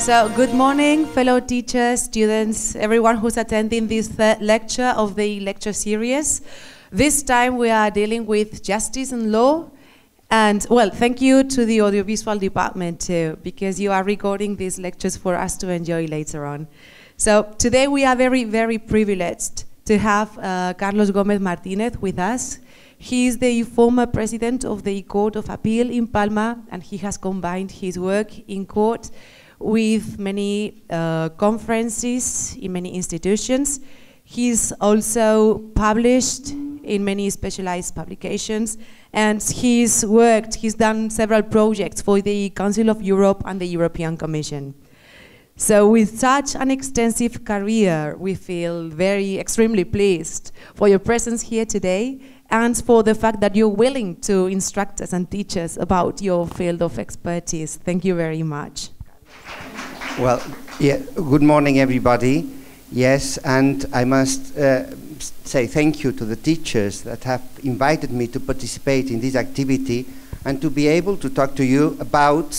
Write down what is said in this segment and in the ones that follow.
So, good morning, fellow teachers, students, everyone who's attending this third lecture of the lecture series. This time we are dealing with justice and law. And, well, thank you to the audiovisual department too, because you are recording these lectures for us to enjoy later on. So, today we are very, very privileged to have Carlos Gómez Martinez with us. He is the former president of the Court of Appeal in Palma, and he has combined his work in court with many conferences in many institutions. He's also published in many specialized publications, and he's done several projects for the Council of Europe and the European Commission. So with such an extensive career, we feel extremely pleased for your presence here today and for the fact that you're willing to instruct us and teach us about your field of expertise. Thank you very much. Well, yeah, good morning, everybody. Yes, and I must say thank you to the teachers that have invited me to participate in this activity and to be able to talk to you about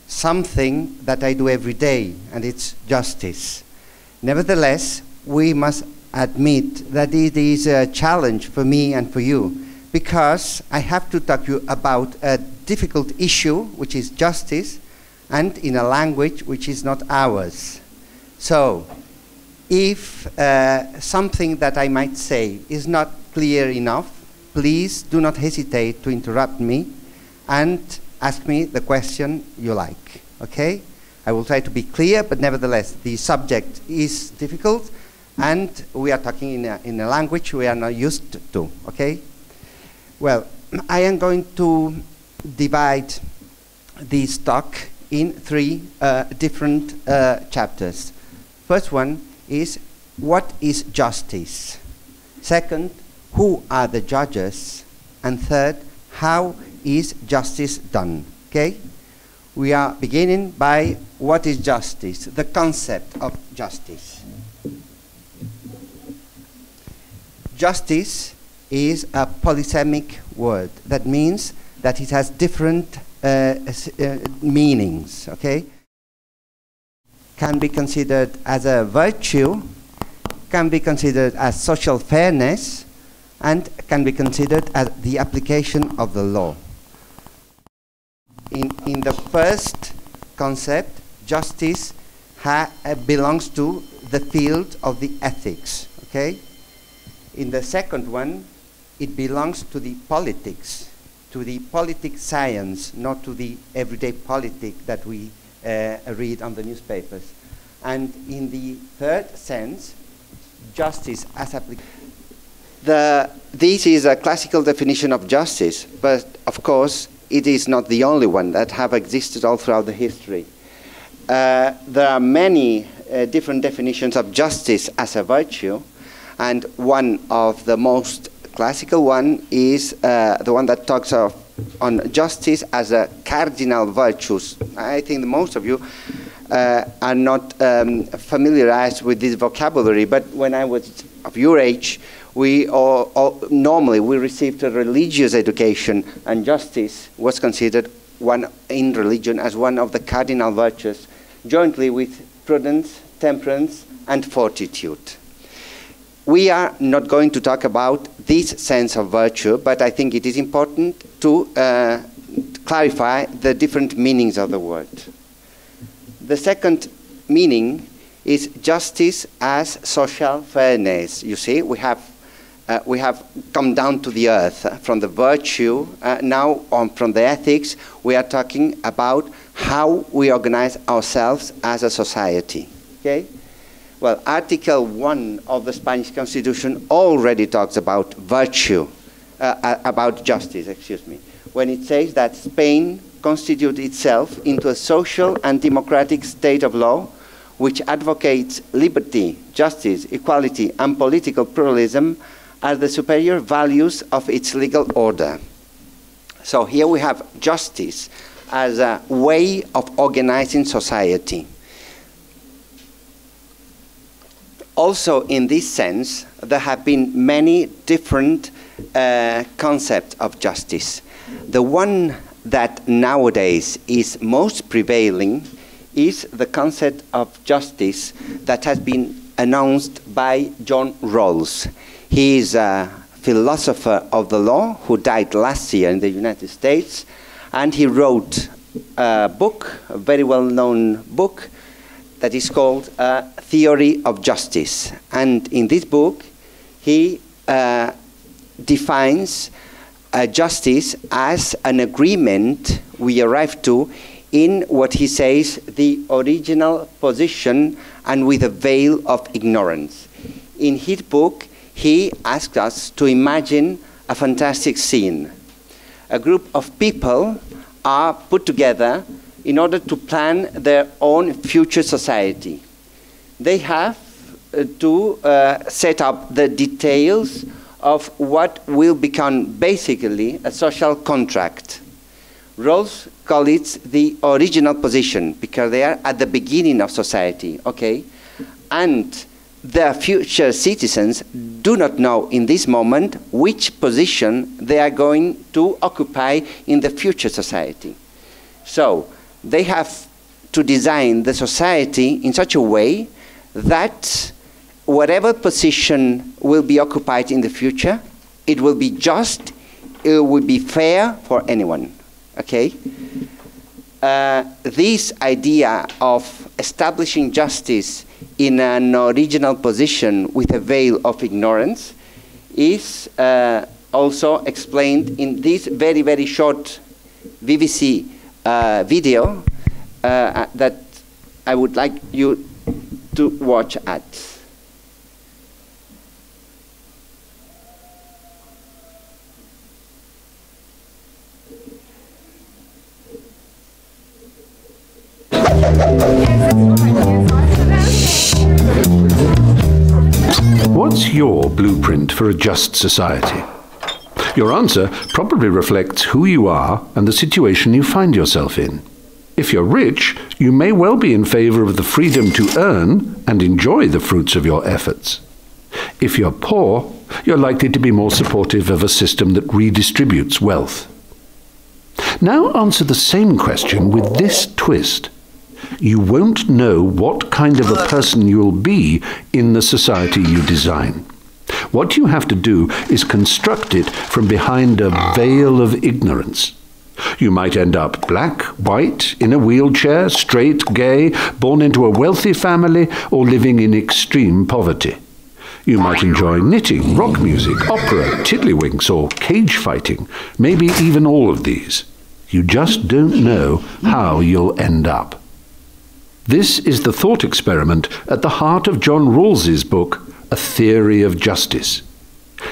something that I do every day, and it's justice. Nevertheless, we must admit that it is a challenge for me and for you, because I have to talk to you about a difficult issue, which is justice, and in a language which is not ours. So, if something that I might say is not clear enough, please do not hesitate to interrupt me and ask me the question you like, okay? I will try to be clear, but nevertheless, the subject is difficult, and we are talking in a language we are not used to, okay? Well, I am going to divide this talk in three different chapters. First one is, what is justice? Second, who are the judges? And third, how is justice done? Okay? We are beginning by what is justice, the concept of justice. Justice is a polysemic word. That means that it has different meanings, okay? Can be considered as a virtue, can be considered as social fairness, and can be considered as the application of the law. In the first concept, justice belongs to the field of the ethics, okay? In the second one, it belongs to the politics, to the politic science, not to the everyday politic that we read on the newspapers. And in the third sense, justice as application. This is a classical definition of justice, but of course it is not the only one that have existed all throughout the history. There are many different definitions of justice as a virtue, and one of the most classical one is the one that talks on justice as a cardinal virtues. I think most of you are not familiarized with this vocabulary, but when I was of your age, normally we received a religious education, and justice was considered in religion as one of the cardinal virtues, jointly with prudence, temperance, and fortitude. We are not going to talk about this sense of virtue, but I think it is important to clarify the different meanings of the word. The second meaning is justice as social fairness. You see, we have come down to the earth from the virtue. Now from the ethics, we are talking about how we organize ourselves as a society. Okay? Well, Article 1 of the Spanish Constitution already talks about virtue, about justice, excuse me, when it says that Spain constitutes itself into a social and democratic state of law which advocates liberty, justice, equality, and political pluralism as the superior values of its legal order. So here we have justice as a way of organizing society. Also, in this sense, there have been many different concepts of justice. The one that nowadays is most prevailing is the concept of justice that has been announced by John Rawls. He is a philosopher of the law who died last year in the United States, and he wrote a book, a very well-known book, that is called Theory of Justice. And in this book, he defines justice as an agreement we arrive to in what he says the original position and with a veil of ignorance. In his book, he asks us to imagine a fantastic scene. A group of people are put together in order to plan their own future society. They have to set up the details of what will become basically a social contract. Rawls call it the original position because they are at the beginning of society, okay? And their future citizens do not know in this moment which position they are going to occupy in the future society. So they have to design the society in such a way that whatever position will be occupied in the future, it will be just, it will be fair for anyone, okay? This idea of establishing justice in an original position with a veil of ignorance is also explained in this very, very short VVC video that I would like you to watch at. What's your blueprint for a just society? Your answer probably reflects who you are and the situation you find yourself in. If you're rich, you may well be in favor of the freedom to earn and enjoy the fruits of your efforts. If you're poor, you're likely to be more supportive of a system that redistributes wealth. Now answer the same question with this twist. You won't know what kind of a person you'll be in the society you design. What you have to do is construct it from behind a veil of ignorance. You might end up black, white, in a wheelchair, straight, gay, born into a wealthy family, or living in extreme poverty. You might enjoy knitting, rock music, opera, tiddlywinks, or cage fighting, maybe even all of these. You just don't know how you'll end up. This is the thought experiment at the heart of John Rawls's book, A Theory of Justice.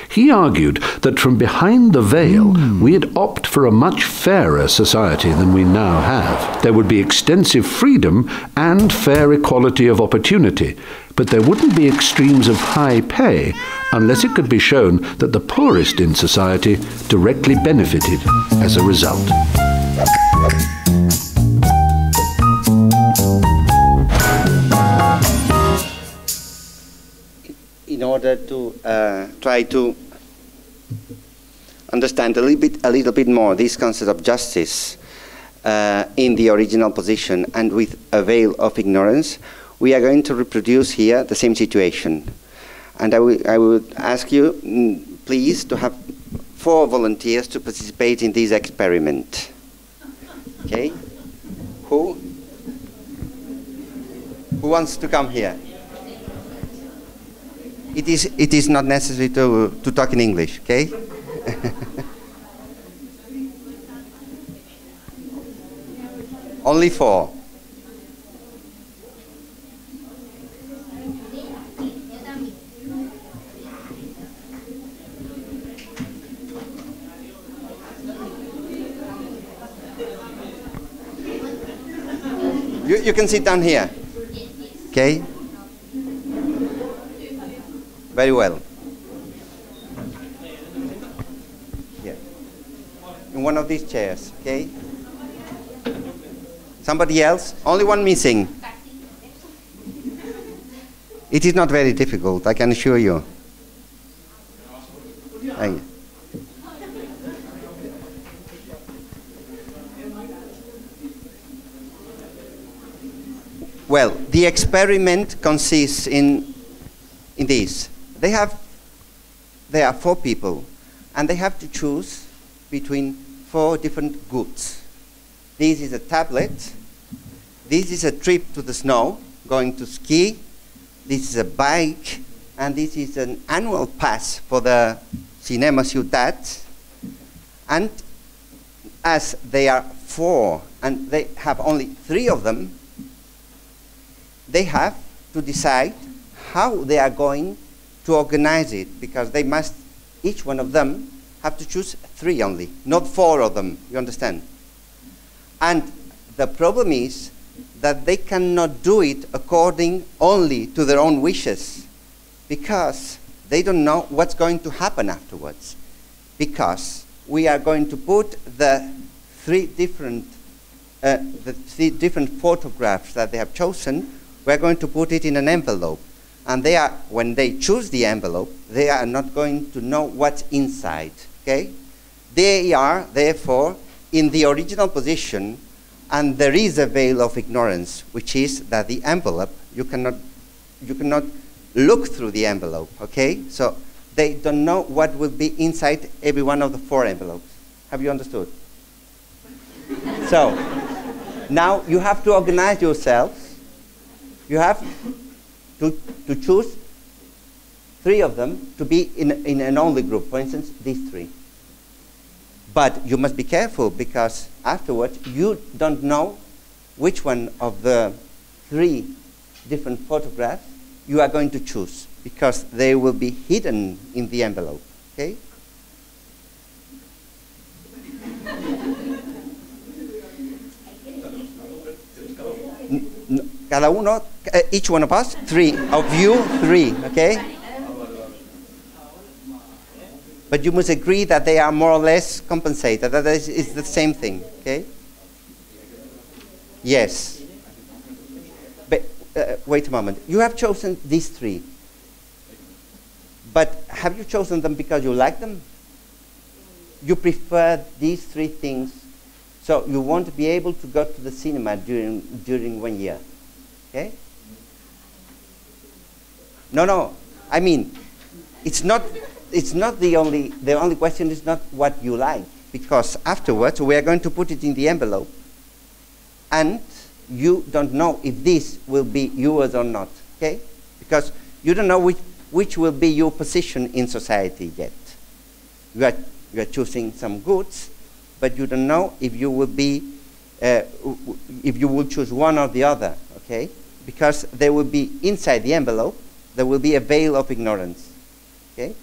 He argued that from behind the veil, we'd opt for a much fairer society than we now have. There would be extensive freedom and fair equality of opportunity, but there wouldn't be extremes of high pay unless it could be shown that the poorest in society directly benefited as a result. In order to try to understand a little bit more this concept of justice in the original position and with a veil of ignorance, we are going to reproduce here the same situation. And I would ask you, please, to have 4 volunteers to participate in this experiment. Okay? Who wants to come here? It is not necessary to talk in English, okay? Only 4. You can sit down here, okay? Very well. Yeah. In one of these chairs, okay? Somebody else? Only one missing. It is not very difficult, I can assure you. Thank you. Well, the experiment consists in this. There are 4 people, and they have to choose between 4 different goods. This is a tablet. This is a trip to the snow, going to ski. This is a bike, and this is an annual pass for the Cinema Ciutat. And as they are 4, and they have only 3 of them, they have to decide how they are going to organize it, because they must, each one of them, have to choose 3 only, not 4 of them, you understand? And the problem is that they cannot do it according only to their own wishes, because they don't know what's going to happen afterwards. Because we are going to put the 3 different photographs that they have chosen, we're going to put it in an envelope. And they are, when they choose the envelope, they are not going to know what's inside, okay? They are, therefore, in the original position, and there is a veil of ignorance, which is that the envelope, you cannot look through the envelope, okay? So they don't know what will be inside every one of the 4 envelopes. Have you understood? So now you have to organize yourselves. You have to choose 3 of them to be in an only group. For instance, these 3. But you must be careful, because afterwards you don't know which one of the 3 different photographs you are going to choose, because they will be hidden in the envelope. Okay? Cada uno, each one of us, 3. Of you, 3. Okay? But you must agree that they are more or less compensated, that it's the same thing, okay? Yes. But wait a moment. You have chosen these 3. But have you chosen them because you like them? You prefer these 3 things, so you want to be able to go to the cinema during 1 year, okay? No. I mean, it's not the only question is not what you like, because afterwards we are going to put it in the envelope, and you don't know if this will be yours or not, okay? Because you don't know which will be your position in society yet. You are choosing some goods, but you don't know if you will be if you will choose one or the other, okay? Because there will be inside the envelope, there will be a veil of ignorance, okay?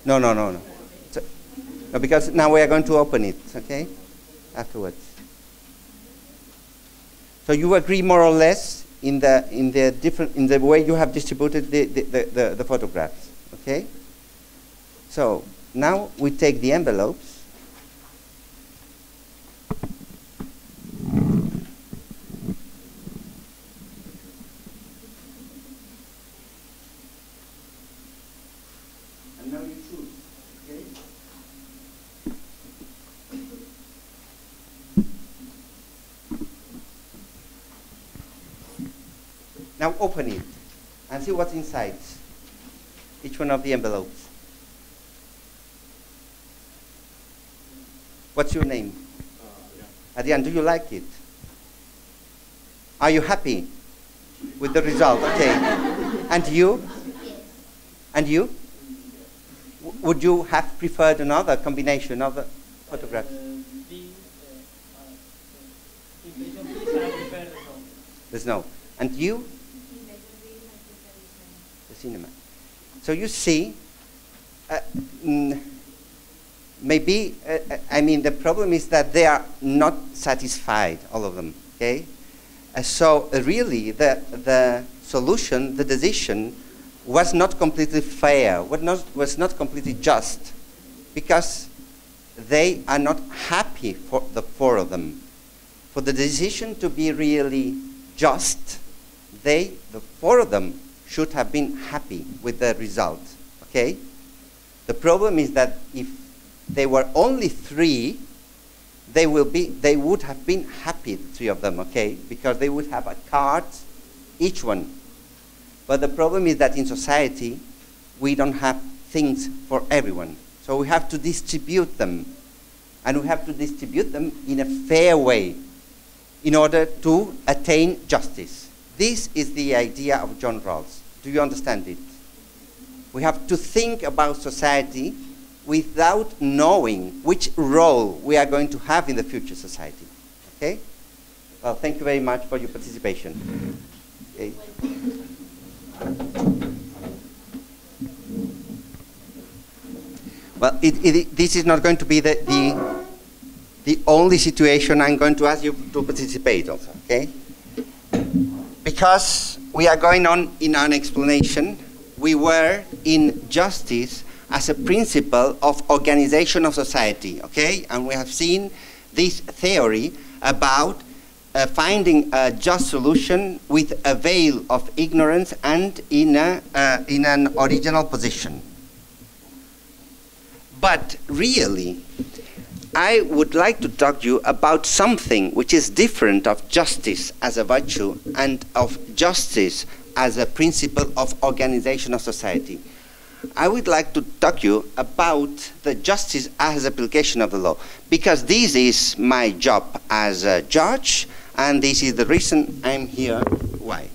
No. So, no, because now we are going to open it, okay? Afterwards. So you agree more or less in the way you have distributed the photographs, okay? So now we take the envelopes. Now open it and see what's inside each one of the envelopes. What's your name? Adrian, do you like it? Are you happy with the result? Okay. And you? And you? Would you have preferred another combination of the photographs? The snow. And you? Cinema. So you see, maybe, I mean, the problem is that they are not satisfied, all of them, okay? So really, the solution, the decision, was not completely fair, was not completely just, because they are not happy, for the 4 of them. For the decision to be really just, the 4 of them, should have been happy with the result, okay? The problem is that if they were only 3, they would have been happy, 3 of them, okay? Because they would have a card, each one. But the problem is that in society, we don't have things for everyone. So we have to distribute them. And we have to distribute them in a fair way in order to attain justice. This is the idea of John Rawls. Do you understand it? We have to think about society without knowing which role we are going to have in the future society. Okay? Well, thank you very much for your participation. Okay. Well, this is not going to be the only situation I'm going to ask you to participate also, okay? Because we are going on in an explanation, we were in justice as a principle of organization of society, okay? And we have seen this theory about finding a just solution with a veil of ignorance and in an original position. But really, I would like to talk to you about something which is different of justice as a virtue and of justice as a principle of organization of society. I would like to talk to you about the justice as application of the law, because this is my job as a judge, and this is the reason I'm here. Why?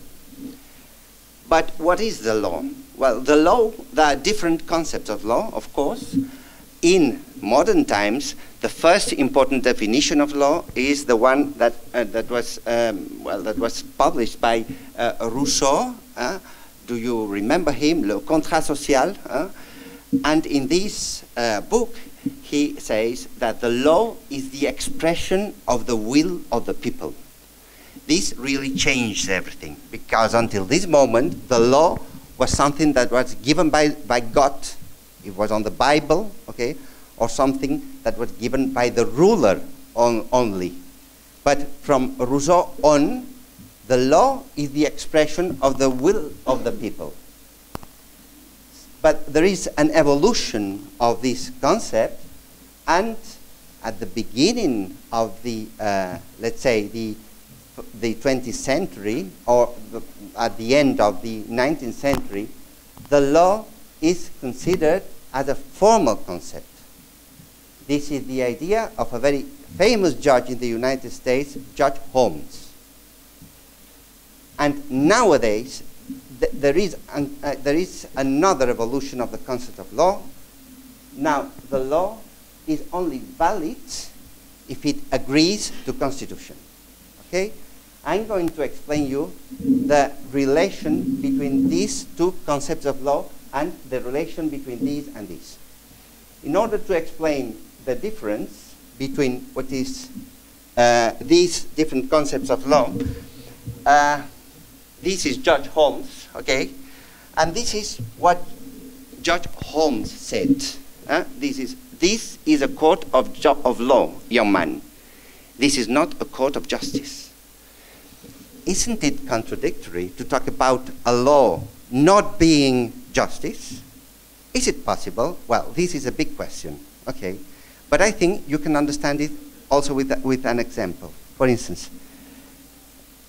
But what is the law? Well, the law, there are different concepts of law, of course. In modern times, the first important definition of law is the one that was published by Rousseau. Do you remember him? Le Contrat Social. And in this book, he says that the law is the expression of the will of the people. This really changed everything, because until this moment, the law was something that was given by God. It was on the Bible, okay, or something that was given by the ruler only. But from Rousseau on, the law is the expression of the will of the people. But there is an evolution of this concept, and at the beginning of the, let's say, the 20th century, or at the end of the 19th century, the law is considered as a formal concept. This is the idea of a very famous judge in the United States, Judge Holmes. And nowadays, there is another evolution of the concept of law. Now, the law is only valid if it agrees to Constitution. Okay? I'm going to explain you the relation between these two concepts of law and the relation between these and this. In order to explain the difference between what is these different concepts of law, this is Judge Holmes, okay? And this is what Judge Holmes said. This is a court of law, young man. This is not a court of justice. Isn't it contradictory to talk about a law not being justice? Is it possible? Well, this is a big question, okay? But I think you can understand it also with an example. For instance,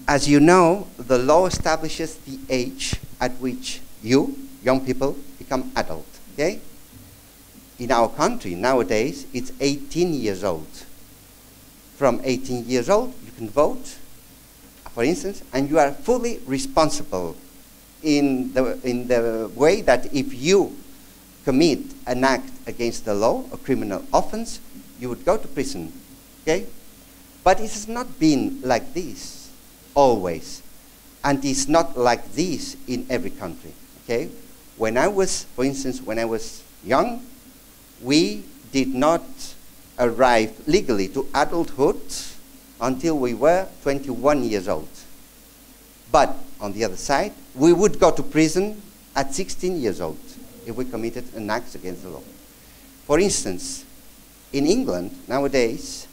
as you know, the law establishes the age at which you, young people, become adult, okay? In our country, nowadays, it's 18 years old. From 18 years old, you can vote, for instance, and you are fully responsible in the way that if you commit an act against the law, a criminal offense, you would go to prison, okay? But it has not been like this always, and it's not like this in every country, okay? When I was, for instance, when I was young, we did not arrive legally to adulthood until we were 21 years old. But on the other side, we would go to prison at 16 years old if we committed an act against the law. For instance, in England nowadays,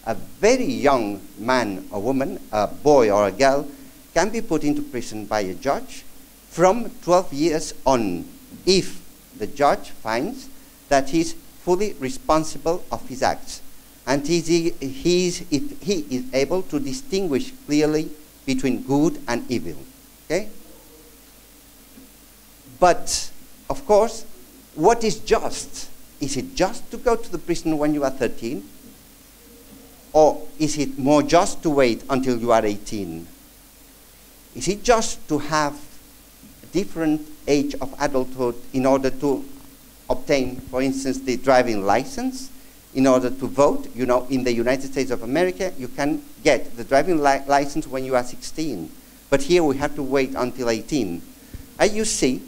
a very young man or woman, a boy or a girl, can be put into prison by a judge from 12 years on if the judge finds that he's fully responsible of his acts. And he is able to distinguish clearly between good and evil. Okay? But, of course, what is just? Is it just to go to the prison when you are 13? Or is it more just to wait until you are 18? Is it just to have a different age of adulthood in order to obtain, for instance, the driving license, in order to vote? You know, in the United States of America, you can get the driving license when you are 16. But here we have to wait until 18. As you see,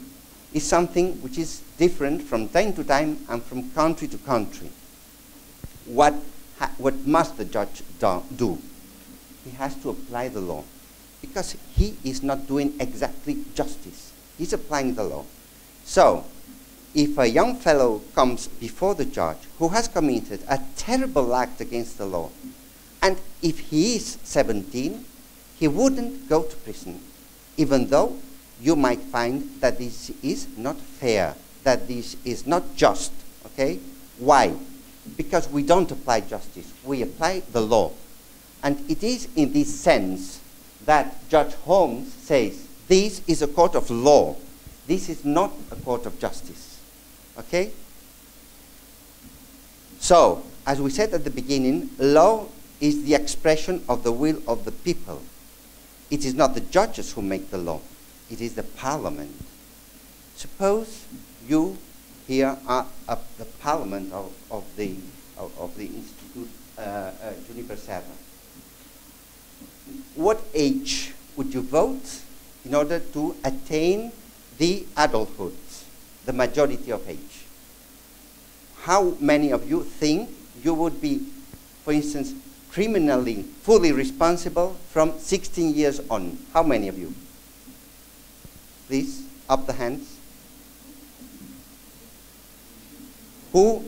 it's something which is different from time to time and from country to country. What must the judge do? He has to apply the law, because he is not doing exactly justice. He's applying the law. So, if a young fellow comes before the judge who has committed a terrible act against the law, and if he is 17, he wouldn't go to prison, even though you might find that this is not fair, that this is not just, okay? Why? Because we don't apply justice, we apply the law. And it is in this sense that Judge Holmes says, this is a court of law, this is not a court of justice, okay? So, as we said at the beginning, law is the expression of the will of the people. It is not the judges who make the law, it is the parliament. Suppose you here are the parliament of the Institute Juniper Serra. What age would you vote in order to attain the adulthood, the majority of age? How many of you think you would be, for instance, criminally fully responsible from 16 years on? How many of you? Please, up the hands. Who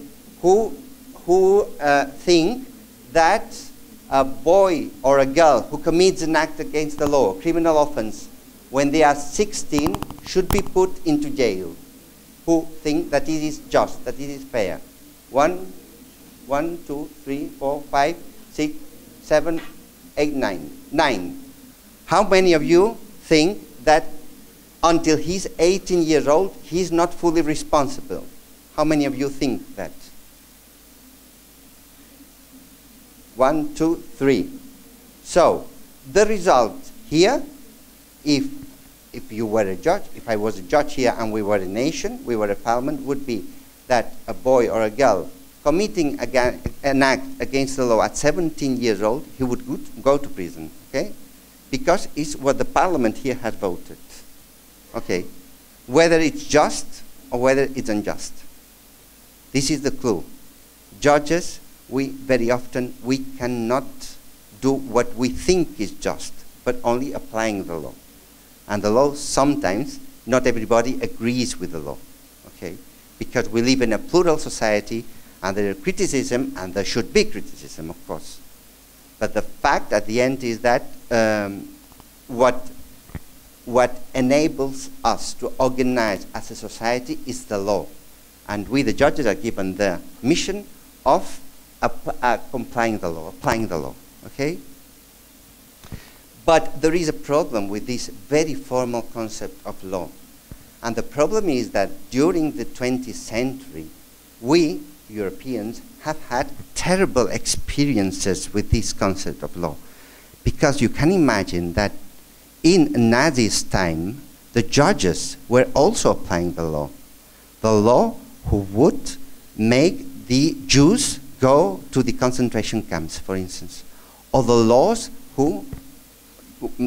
think that a boy or a girl who commits an act against the law, criminal offense, when they are 16, should be put into jail? Who think that it is just, that it is fair? 1, 2, 3, 4, 5, 6, 7, 8, 9. 9. How many of you think that until he's 18 years old, he's not fully responsible? How many of you think that? 1, 2, 3. So, the result here, if you were a judge, if I was a judge here and we were a nation, we were a parliament, would be that a boy or a girl committing an act against the law at 17 years old, he would go to prison, okay? Because it's what the parliament here has voted, okay? Whether it's just or whether it's unjust. This is the clue. Judges, very often, we cannot do what we think is just, but only applying the law. And the law, sometimes, not everybody agrees with the law, okay? Because we live in a plural society, and there is criticism, and there should be criticism, of course. But the fact at the end is that what enables us to organize as a society is the law. And we, the judges, are given the mission of applying the law, okay? But there is a problem with this very formal concept of law. And the problem is that during the 20th century, we, Europeans, have had terrible experiences with this concept of law. Because you can imagine that in Nazi's time, the judges were also applying the law. The law who would make the Jews go to the concentration camps, for instance. Or the laws who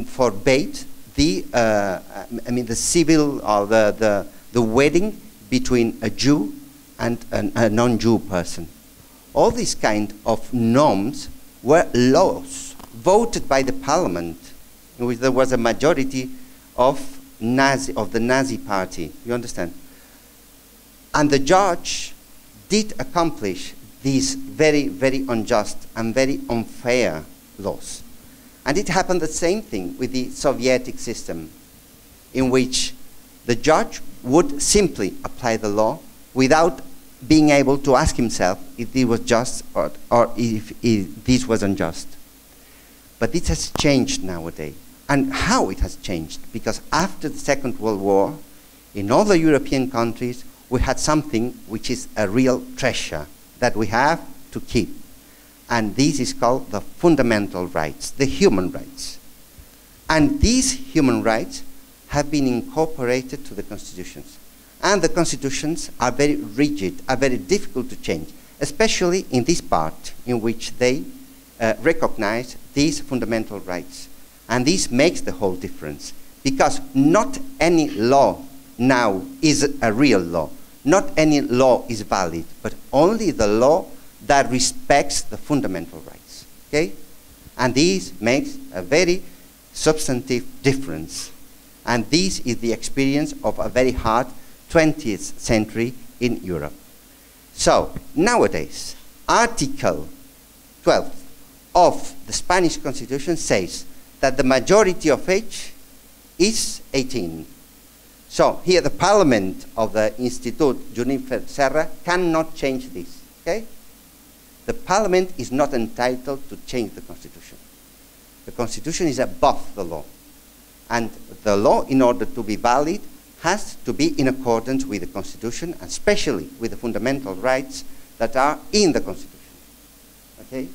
forbade the civil or the wedding between a Jew and a non-Jew person. All these kind of norms were laws voted by the parliament, in which there was a majority of the Nazi party. You understand? And the judge did accomplish these very, very unjust and very unfair laws. And it happened the same thing with the Soviet system, in which the judge would simply apply the law without being able to ask himself if it was just or if this was unjust. But this has changed nowadays. And how it has changed? Because after the Second World War, in all the European countries, we had something which is a real treasure that we have to keep. And this is called the fundamental rights, the human rights. And these human rights have been incorporated to the constitutions. And the constitutions are very rigid, are very difficult to change, especially in this part in which they recognize these fundamental rights. And this makes the whole difference, because not any law now is a real law. Not any law is valid, but only the law that respects the fundamental rights. Okay? And this makes a very substantive difference. And this is the experience of a very hard 20th century in Europe. So, nowadays, Article 12 of the Spanish Constitution says that the majority of age is 18. So, here the Parliament of the Institut Juniper Serra cannot change this. Okay? The Parliament is not entitled to change the Constitution. The Constitution is above the law. And the law, in order to be valid, has to be in accordance with the Constitution, and especially with the fundamental rights that are in the Constitution. Okay?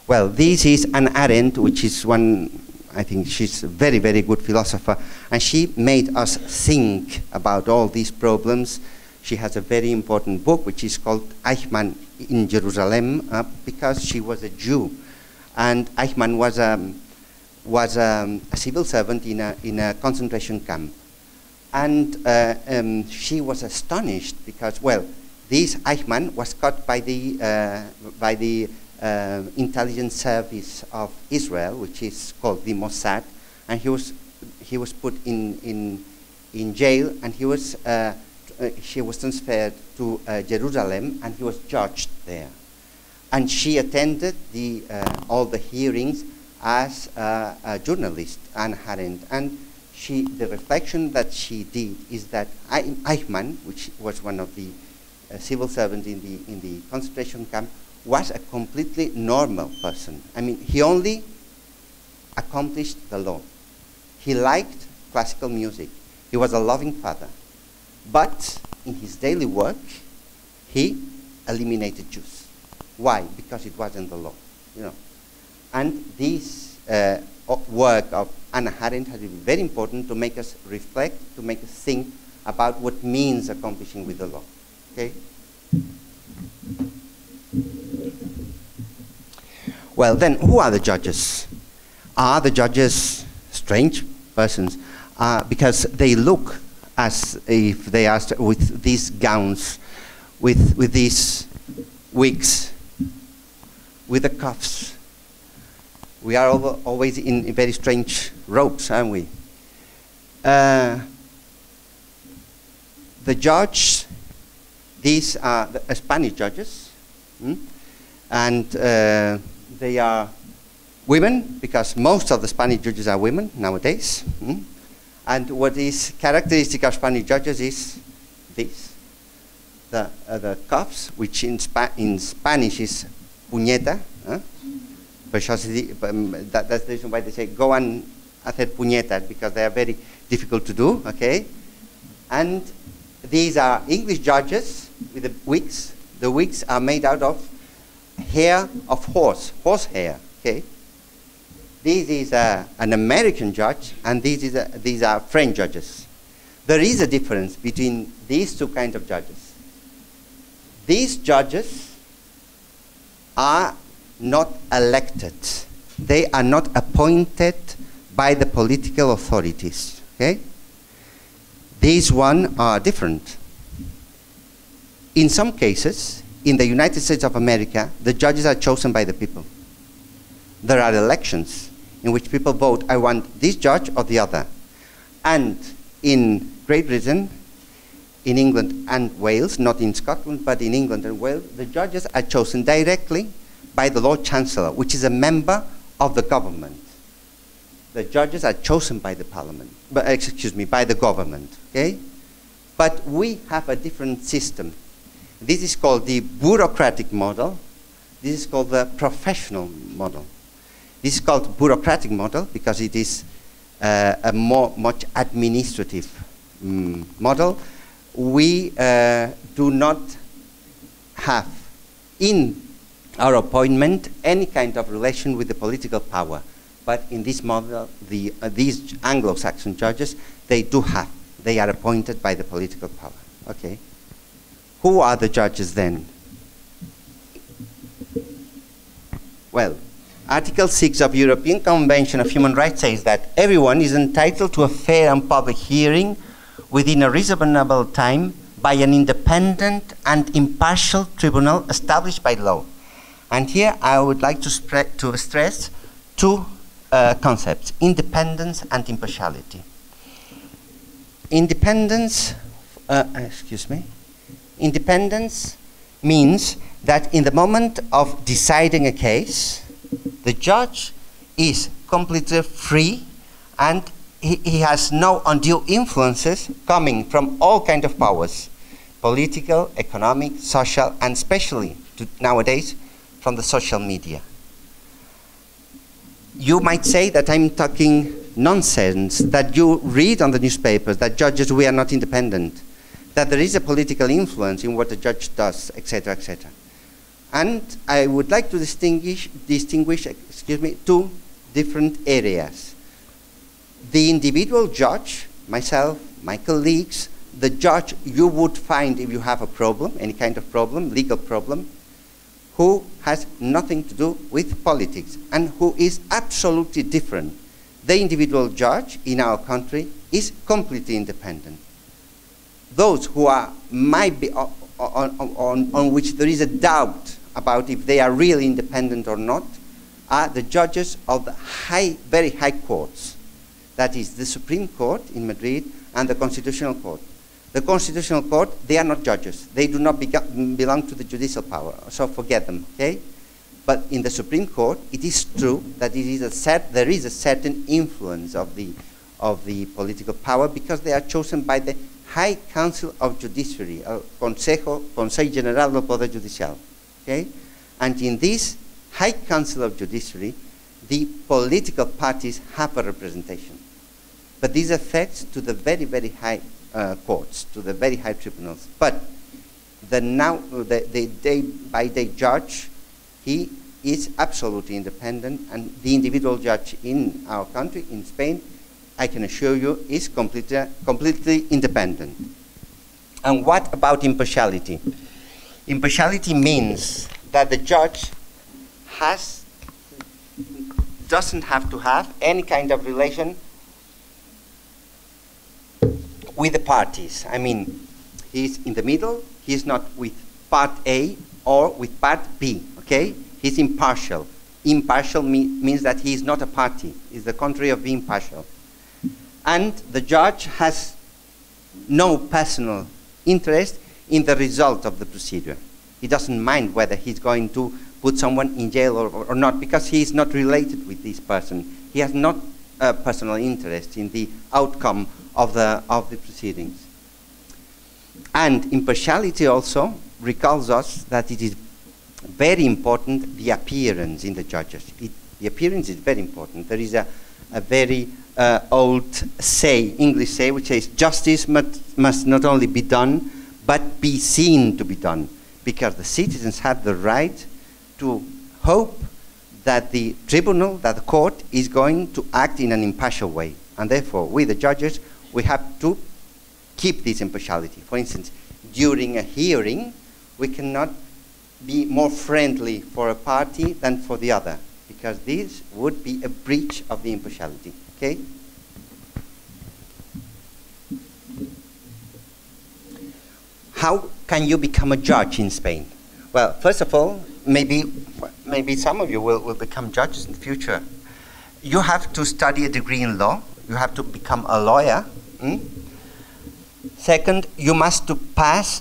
Well, this is Hannah Arendt, which is one, I think she's a very, very good philosopher, and she made us think about all these problems. She has a very important book, which is called Eichmann in Jerusalem, because she was a Jew. And Eichmann was a civil servant in a concentration camp. And she was astonished because, well, this Eichmann was caught by the intelligence service of Israel, which is called the Mossad, and he was put in jail, and she was transferred to Jerusalem, and he was judged there. And she attended all the hearings as a journalist, Hannah Arendt. And the reflection that she did is that Eichmann, which was one of the civil servants in the concentration camp, was a completely normal person. I mean, he only accomplished the law. He liked classical music. He was a loving father. But in his daily work, he eliminated Jews. Why? Because it wasn't the law, you know. And this work of Hannah Arendt has been very important to make us reflect, to make us think about what means accomplishing with the law. Okay? Well, then, who are the judges? Are the judges strange persons? Because they look as if they are with these gowns, with these wigs, with the cuffs. We are always in very strange robes, aren't we? The judge, these are the Spanish judges, and they are women, because most of the Spanish judges are women nowadays. And what is characteristic of Spanish judges is this. The cuffs, which in Spanish is puñeta. That's the reason why they say, go and hacer puñetas, because they are very difficult to do, okay? And these are English judges with the wigs. The wigs are made out of hair of horse hair, okay? This is an American judge, and these are French judges. There is a difference between these two kinds of judges. These judges are not elected. They are not appointed by the political authorities, okay? These ones are different. In some cases, in the United States of America, the judges are chosen by the people. There are elections in which people vote, I want this judge or the other. And in Great Britain, in England and Wales, not in Scotland, but in England and Wales, the judges are chosen directly by the Lord Chancellor, which is a member of the government. The judges are chosen by the parliament, by the government, okay? But we have a different system. This is called the bureaucratic model. This is called the professional model. This is called bureaucratic model because it is a much administrative model. We do not have in our appointment any kind of relation with the political power. But in this model, these Anglo-Saxon judges, they do have. They are appointed by the political power. Okay. Who are the judges then? Well, Article 6 of European Convention of Human Rights says that everyone is entitled to a fair and public hearing within a reasonable time by an independent and impartial tribunal established by law. And here I would like to stress two concepts, independence and impartiality. Independence means that in the moment of deciding a case, the judge is completely free and he has no undue influences coming from all kinds of powers, political, economic, social, and especially nowadays from the social media. You might say that I'm talking nonsense, that you read on the newspapers that judges, we are not independent, that there is a political influence in what the judge does, etc., etc. And I would like to distinguish two different areas. The individual judge, myself, my colleagues, the judge you would find if you have a problem, any kind of problem, legal problem, who has nothing to do with politics and who is absolutely different. The individual judge in our country is completely independent. Those who might be on which there is a doubt about if they are really independent or not are the judges of the very high courts. That is the Supreme Court in Madrid and the Constitutional Court. The Constitutional Court, they are not judges. They do not belong to the judicial power, so forget them, okay? But in the Supreme Court, it is true that there is a certain influence of the political power because they are chosen by the High Council of Judiciary, Consejo General del Poder Judicial, okay? And in this High Council of Judiciary, the political parties have a representation. But this affects to the very, very high courts, to the very high tribunals. But the day-by-day judge, he is absolutely independent, and the individual judge in our country, in Spain, I can assure you, is completely independent. And what about impartiality? Impartiality means that the judge doesn't have to have any kind of relation with the parties. I mean, he's in the middle, he's not with part A or with part B, okay? He's impartial. Impartial means that he is not a party. It's the contrary of being partial. And the judge has no personal interest in the result of the procedure. He doesn't mind whether he's going to put someone in jail or not, because he is not related with this person. He has not a personal interest in the outcome of the proceedings. And impartiality also recalls us that it is very important, the appearance in the judges. The appearance is very important. There is a very old English say, which says, justice must not only be done, but be seen to be done, because the citizens have the right to hope that the tribunal, that the court is going to act in an impartial way. And therefore, we, the judges, we have to keep this impartiality. For instance, during a hearing, we cannot be more friendly for a party than for the other, because this would be a breach of the impartiality, okay? How can you become a judge in Spain? Well, first of all, maybe some of you will become judges in the future. You have to study a degree in law. You have to become a lawyer. Second, you must pass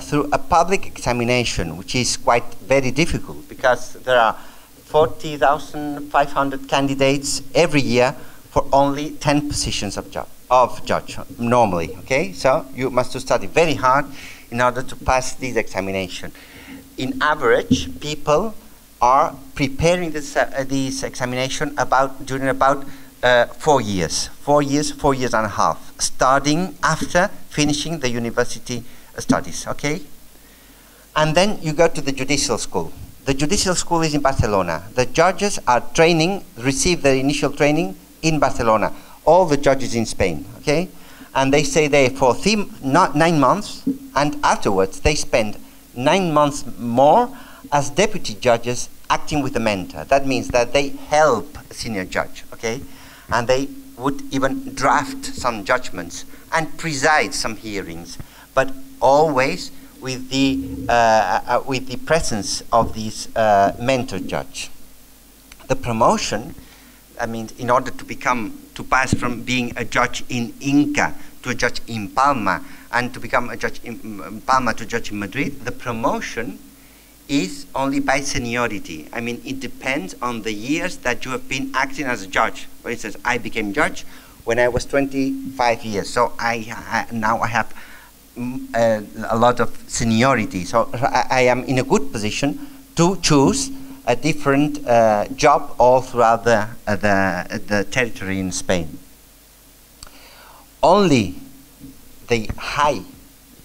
through a public examination, which is very difficult, because there are 40,500 candidates every year for only 10 positions of judge normally. Okay, so you must study very hard in order to pass this examination. In average, people are preparing this examination during about 4 years, 4 years and a half, starting after finishing the university studies. Okay, and then you go to the judicial school. The judicial school is in Barcelona. The judges are receive their initial training in Barcelona. All the judges in Spain, okay? And they stay there for 9 months, and afterwards they spend 9 months more as deputy judges acting with a mentor. That means that they help a senior judge, okay? And they would even draft some judgments and preside some hearings, but always with the presence of this mentor judge. The promotion, I mean, in order to pass from being a judge in Inca to a judge in Palma, and to become a judge in Palma to judge in Madrid, the promotion is only by seniority. I mean, it depends on the years that you have been acting as a judge. For instance, I became judge when I was 25 years, so now I have a lot of seniority. So I am in a good position to choose a different job all throughout the territory in Spain. Only the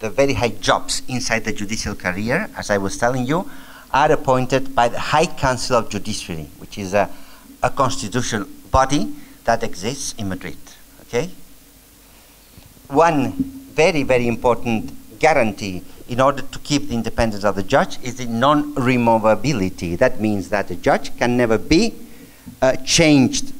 very high jobs inside the judicial career, as I was telling you, are appointed by the High Council of Judiciary, which is a constitutional body that exists in Madrid. Okay? One very, very important guarantee in order to keep the independence of the judge is the non-removability. That means that the judge can never be changed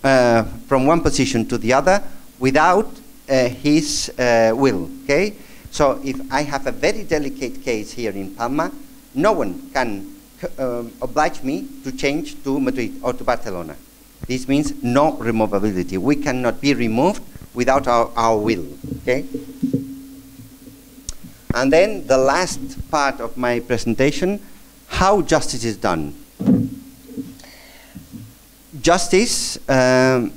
from one position to the other without his will. Okay? So if I have a very delicate case here in Palma, no one can oblige me to change to Madrid or to Barcelona. This means no removability. We cannot be removed without our will. Okay? And then the last part of my presentation, how justice is done. Justice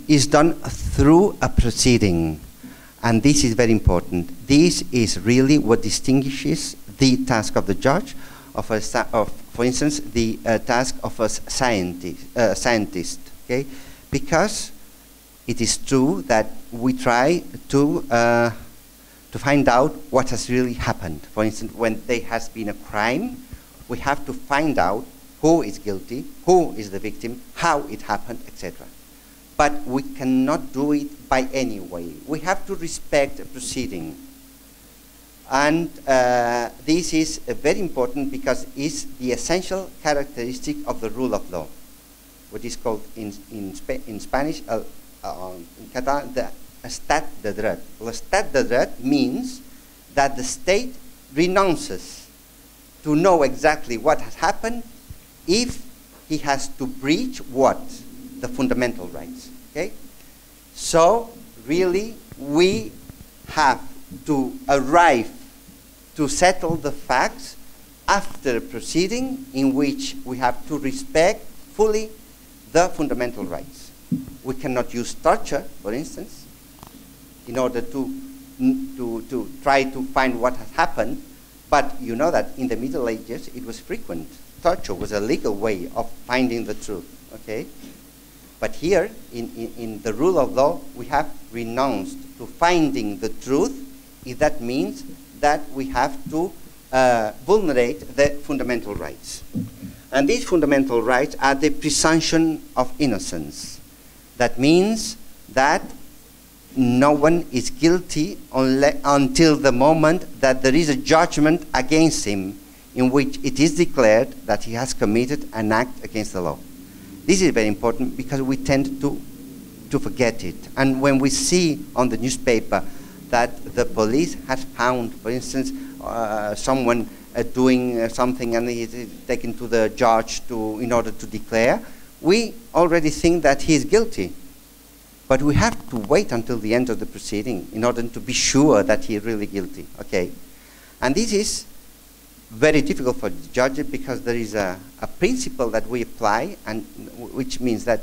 is done through a proceeding, and this is very important. This is really what distinguishes the task of the judge, for instance, the task of a scientist. Okay? Because it is true that we try to find out what has really happened. For instance, when there has been a crime, we have to find out who is guilty, who is the victim, how it happened, etc. But we cannot do it by any way. We have to respect a proceeding. And this is very important because it's the essential characteristic of the rule of law, what is called in Spanish, in Catalan, the Estat de Dret. L'estat de Dret means that the state renounces to know exactly what has happened if he has to breach what? The fundamental rights. Okay? So, really, we have to arrive to settle the facts after a proceeding in which we have to respect fully the fundamental rights. We cannot use torture, for instance, in order to try to find what has happened, but you know that in the Middle Ages it was frequent. Torture was a legal way of finding the truth, okay? But here, in the rule of law, we have renounced to finding the truth, if that means that we have to vulnerate the fundamental rights. And these fundamental rights are the presumption of innocence. That means that no one is guilty until the moment that there is a judgment against him in which it is declared that he has committed an act against the law. This is very important because we tend to forget it. And when we see on the newspaper that the police has found, for instance, someone doing something and he is taken to the judge in order to declare, we already think that he is guilty. But we have to wait until the end of the proceeding in order to be sure that he is really guilty. Okay? And this is very difficult for the judges because there is a principle that we apply, and which means that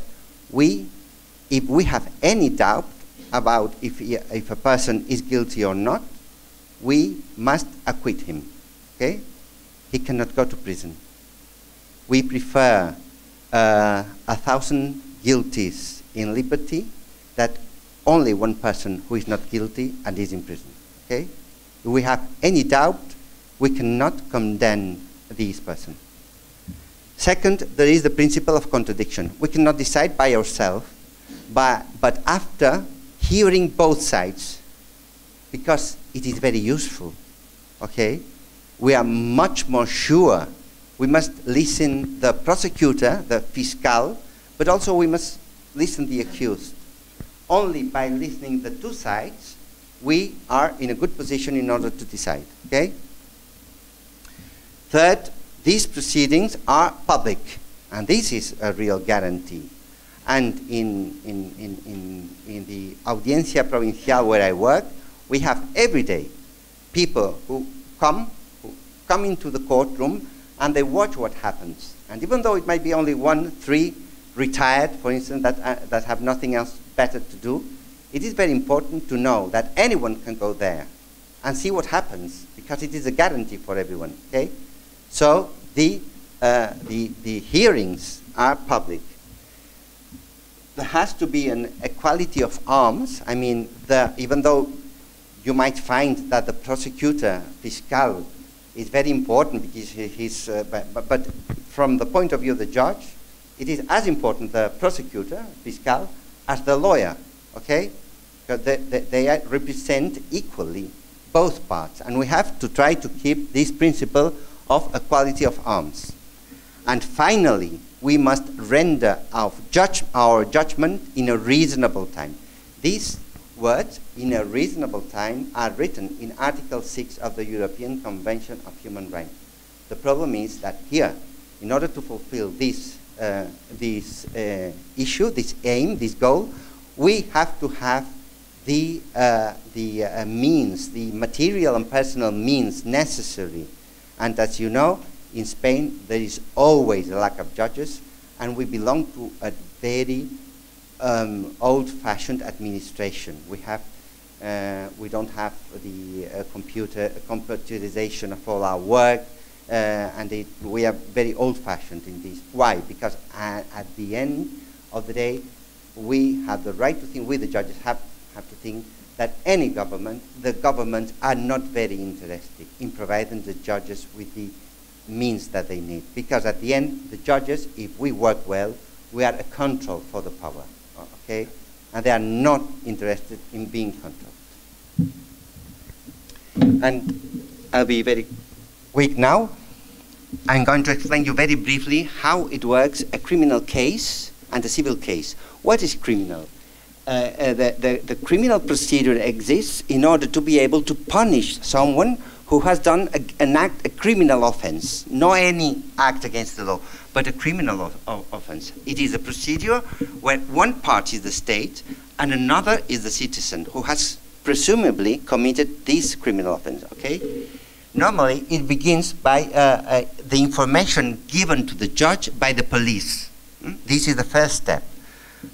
if we have any doubt about if a person is guilty or not, we must acquit him. Okay? He cannot go to prison. We prefer 1,000 guilties in liberty that only one person who is not guilty and is in prison. Okay? If we have any doubt, we cannot condemn this person. Second, there is the principle of contradiction. We cannot decide by ourselves, but after hearing both sides, because it is very useful. Okay? We are much more sure. We must listen the prosecutor, the fiscal, but also we must listen the accused. Only by listening the two sides, we are in a good position in order to decide. Okay? Third, these proceedings are public, and this is a real guarantee. And in the Audiencia Provincial where I work, we have every day people who come into the courtroom and they watch what happens. And even though it might be only 1-3 retired, for instance, that have nothing else better to do, it is very important to know that anyone can go there and see what happens, because it is a guarantee for everyone. Okay? So the hearings are public. There has to be an equality of arms. I mean, even though you might find that the prosecutor, fiscal, is very important because he's, but from the point of view of the judge, it is as important the prosecutor, fiscal, as the lawyer, okay? Because they represent equally both parts, and we have to try to keep this principle of equality of arms. And finally, we must render our judgment in a reasonable time. These words, in a reasonable time, are written in Article 6 of the European Convention of Human Rights. The problem is that here, in order to fulfill this issue, this aim, this goal, we have to have the means, the material and personal means necessary. And as you know, in Spain, there is always a lack of judges, and we belong to a very old-fashioned administration. We don't have the computerization of all our work, and we are very old-fashioned in this. Why? Because at the end of the day, we have the right to think, we the judges have to think that any government, the governments are not very interested in providing the judges with the means that they need. Because at the end, the judges, if we work well, we are a control for the power, okay? And they are not interested in being controlled. And I'll be very quick now. I'm going to explain you very briefly how it works, a criminal case and a civil case. What is criminal? The criminal procedure exists in order to be able to punish someone who has done a criminal offense, not any act against the law, but a criminal offense. It is a procedure where one part is the state and another is the citizen who has presumably committed this criminal offense, okay? Normally, it begins by the information given to the judge by the police. This is the first step.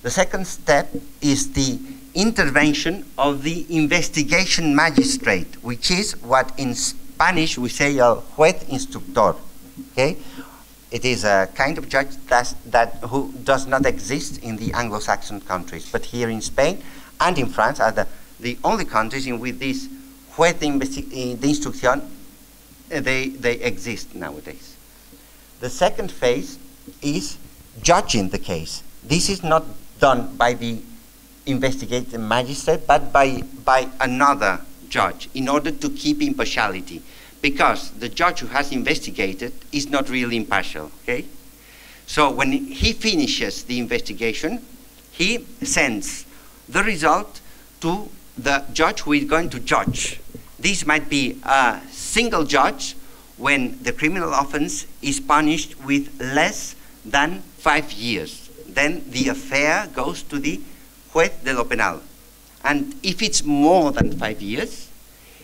The second step is the intervention of the investigation magistrate, which is what in Spanish we say el juez instructor. Okay? It is a kind of judge who does not exist in the Anglo-Saxon countries, but here in Spain and in France are the only countries in which this juez de instrucción they exist nowadays. The second phase is judging the case. This is not done by the investigating magistrate, but by another judge, in order to keep impartiality, because the judge who has investigated is not really impartial, okay? So when he finishes the investigation, he sends the result to the judge who is going to judge. This might be a single judge when the criminal offense is punished with less than 5 years. Then the affair goes to the juez de lo penal. And if it's more than 5 years,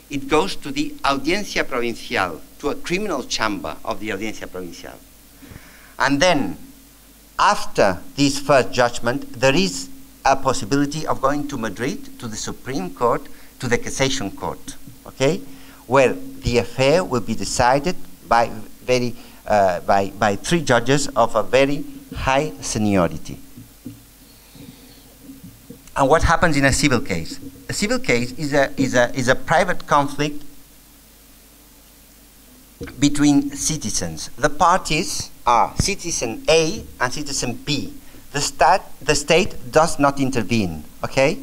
it goes to the Audiencia Provincial to a criminal chamber of the Audiencia Provincial. And then, after this first judgment, there is a possibility of going to Madrid, to the Supreme Court, to the Cassation Court, okay, where the affair will be decided by by 3 judges of a very high seniority. And what happens in a civil case? A civil case is a private conflict between citizens. The parties are citizen A and citizen B. The state does not intervene, okay?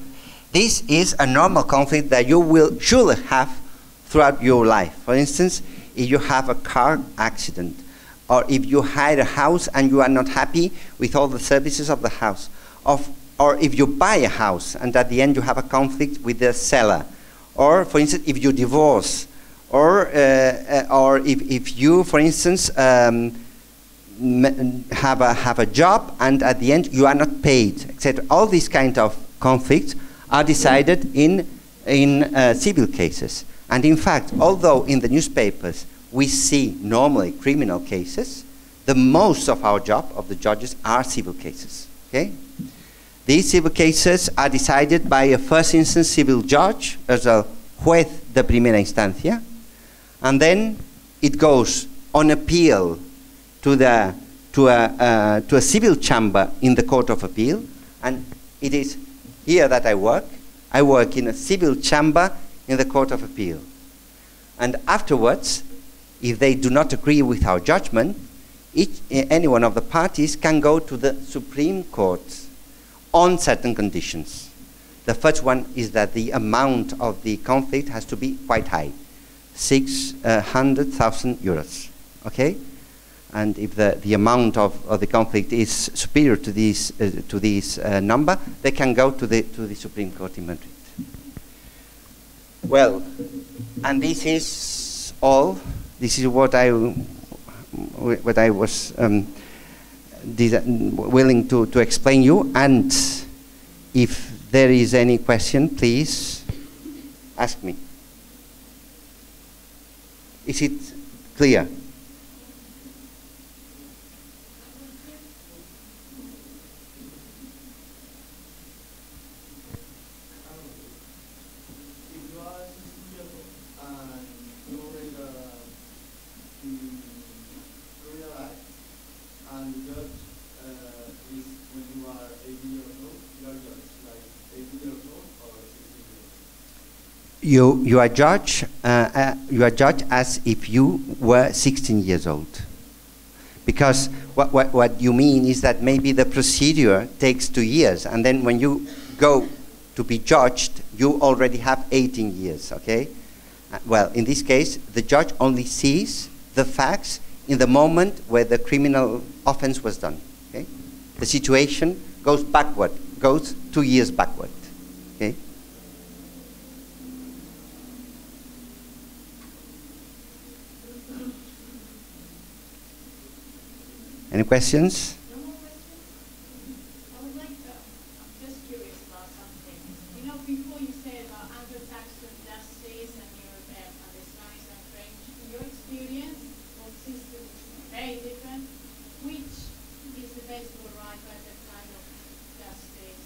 This is a normal conflict that you will surely have throughout your life. For instance, if you have a car accident, or if you hire a house and you are not happy with all the services of the house, or if you buy a house and at the end you have a conflict with the seller, or for instance, if you divorce, or if you, for instance, have a job and at the end you are not paid, etc. All these kind of conflicts are decided in civil cases. And in fact, although in the newspapers we see normally criminal cases, the most of our job of the judges are civil cases. Okay? These civil cases are decided by a first instance civil judge as a juez de primera instancia, and then it goes on appeal to a civil chamber in the Court of Appeal, and it is here that I work. I work in a civil chamber in the Court of Appeal. And afterwards, if they do not agree with our judgment, any one of the parties can go to the Supreme Court on certain conditions. The first one is that the amount of the conflict has to be quite high, 600,000 euros, okay? And if the amount of the conflict is superior to this number, they can go to the Supreme Court in Madrid. Well, and this is all. This is what I was willing to explain you. And if there is any question, please ask me. Is it clear? You are judged as if you were 16 years old, because what you mean is that maybe the procedure takes 2 years, and then when you go to be judged, you already have 18 years. Okay, well, in this case, the judge only sees the facts in the moment where the criminal offense was done. Okay, the situation goes backward, goes 2 years backward. Okay. Any questions? No more questions? I would like to, I'm just curious about something. You know, before you said about Anglo-Saxon justice and European and the Spanish and French, in your experience, both systems are very different. Which is the best to arrive at that kind of justice?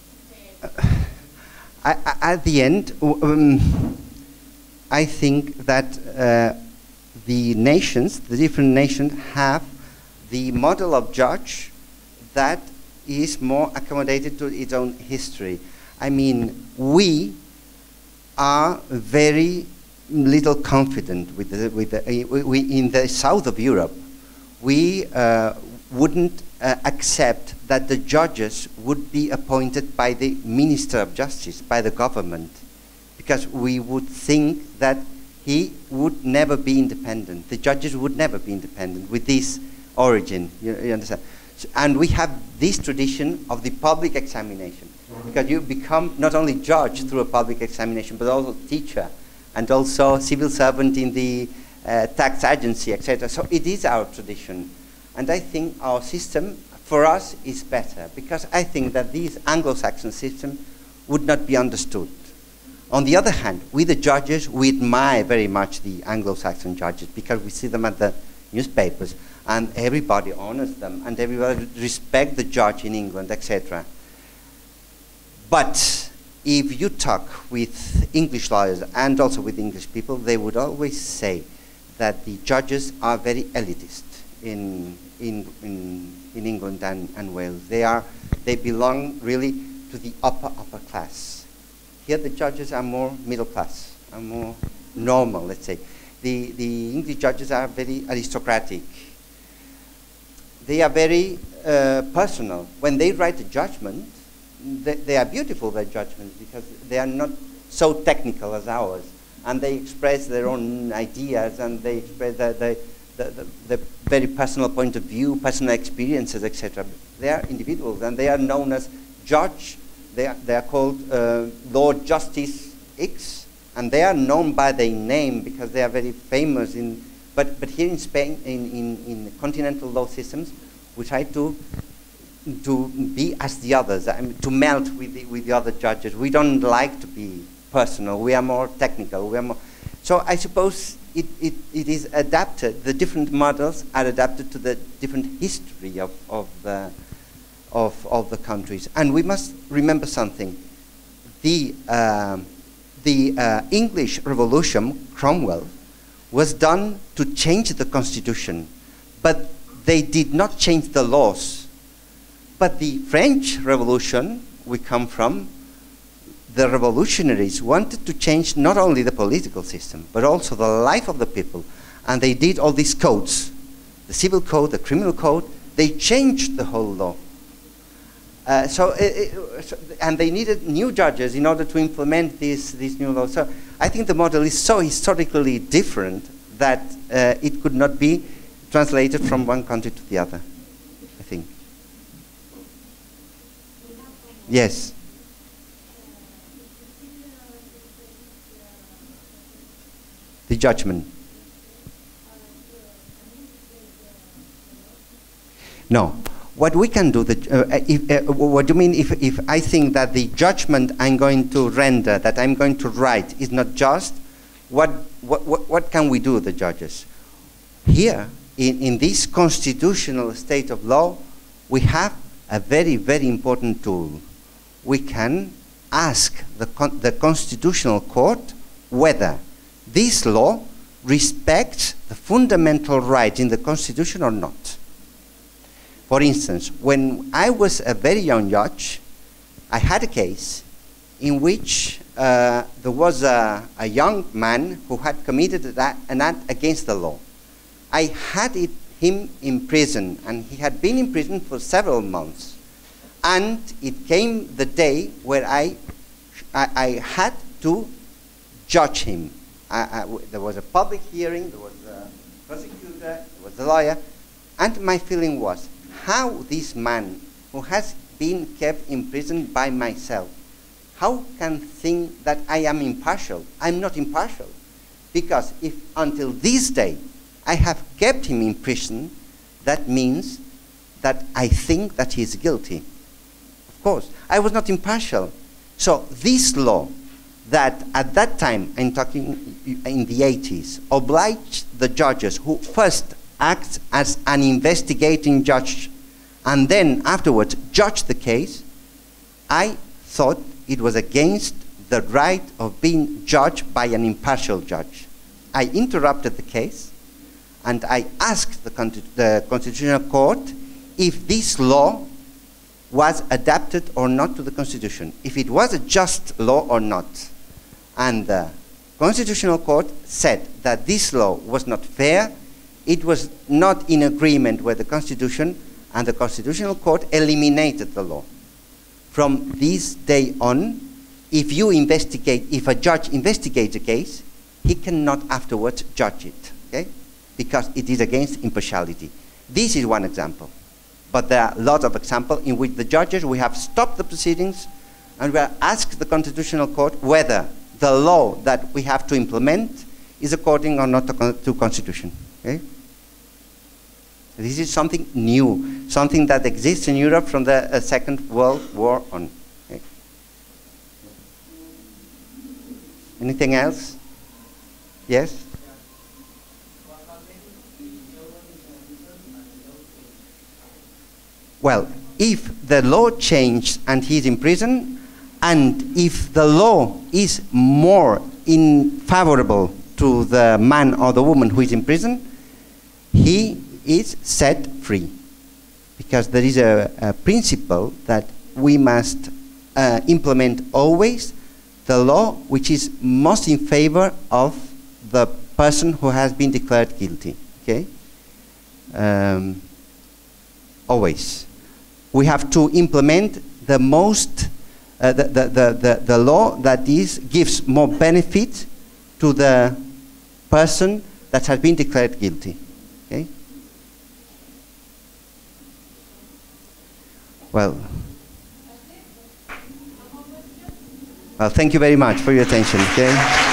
At the end, I think that the nations, the different nations, have the model of judge that is more accommodated to its own history. I mean, we are very little confident with in the south of Europe. We wouldn't accept that the judges would be appointed by the Minister of Justice, by the government, because we would think that he would never be independent. The judges would never be independent with this origin, you understand? So, and we have this tradition of the public examination, because you become not only judge through a public examination, but also teacher, and also civil servant in the tax agency, etc. So it is our tradition. And I think our system, for us, is better, because I think that this Anglo-Saxon system would not be understood. On the other hand, we the judges, we admire very much the Anglo-Saxon judges because we see them at the newspapers and everybody honors them and everybody respects the judge in England, etc. But if you talk with English lawyers and also with English people, they would always say that the judges are very elitist in England and Wales. They belong really to the upper class. Here the judges are more middle class, are more normal, let's say. The English judges are very aristocratic. They are very personal. When they write a judgment, they are beautiful, their judgments, because they are not so technical as ours. And they express their own ideas, and they express the very personal point of view, personal experiences, etc. They are individuals, and they are known as judge. They are called Lord Justice X, and they are known by their name because they are very famous. But here in Spain, in continental law systems, we try to be as the others, I mean, to melt with the other judges. We don't like to be personal. We are more technical. We are more. So I suppose it is adapted. The different models are adapted to the different history of the countries. And we must remember something. The English Revolution, Cromwell, was done to change the constitution, but they did not change the laws. But the French Revolution, we come from, the revolutionaries wanted to change not only the political system, but also the life of the people. And they did all these codes, the civil code, the criminal code. They changed the whole law. And they needed new judges in order to implement these new laws. So I think the model is so historically different that it could not be translated from one country to the other, I think. Yes. The judgment. No. What we can do, what do you mean if I think that the judgment I'm going to render, that I'm going to write, is not just, what can we do, the judges? Here, in this constitutional state of law, we have a very, very important tool. We can ask the Constitutional Court whether this law respects the fundamental rights in the Constitution or not. For instance, when I was a very young judge, I had a case in which there was a young man who had committed an act against the law. I had him in prison, and he had been in prison for several months. And it came the day where I had to judge him. There was a public hearing, there was a prosecutor, there was a lawyer, and my feeling was, how this man who has been kept in prison by myself, how can think that I am impartial? I'm not impartial. Because if until this day I have kept him in prison, that means that I think that he is guilty. Of course, I was not impartial. So this law that at that time, I'm talking in the 80s, obliged the judges who first act as an investigating judge and then afterwards judge the case, I thought it was against the right of being judged by an impartial judge. I interrupted the case and I asked the Constitutional Court if this law was adapted or not to the Constitution, if it was a just law or not. And the Constitutional Court said that this law was not fair, it was not in agreement with the Constitution, and the Constitutional Court eliminated the law. From this day on, if a judge investigates a case, he cannot afterwards judge it, okay? Because it is against impartiality. This is one example. But there are lots of examples in which the judges, we have stopped the proceedings and we have asked the Constitutional Court whether the law that we have to implement is according or not to Constitution, okay? This is something new, something that exists in Europe from the Second World War on. Okay. Anything else? Yes? Well, if the law changed and he is in prison, and if the law is more favorable to the man or the woman who is in prison, he is set free. Because there is a principle that we must implement always the law which is most in favor of the person who has been declared guilty. Okay? Always. We have to implement the most, the law that gives more benefit to the person that has been declared guilty. Okay? Well, thank you very much for your attention. Okay?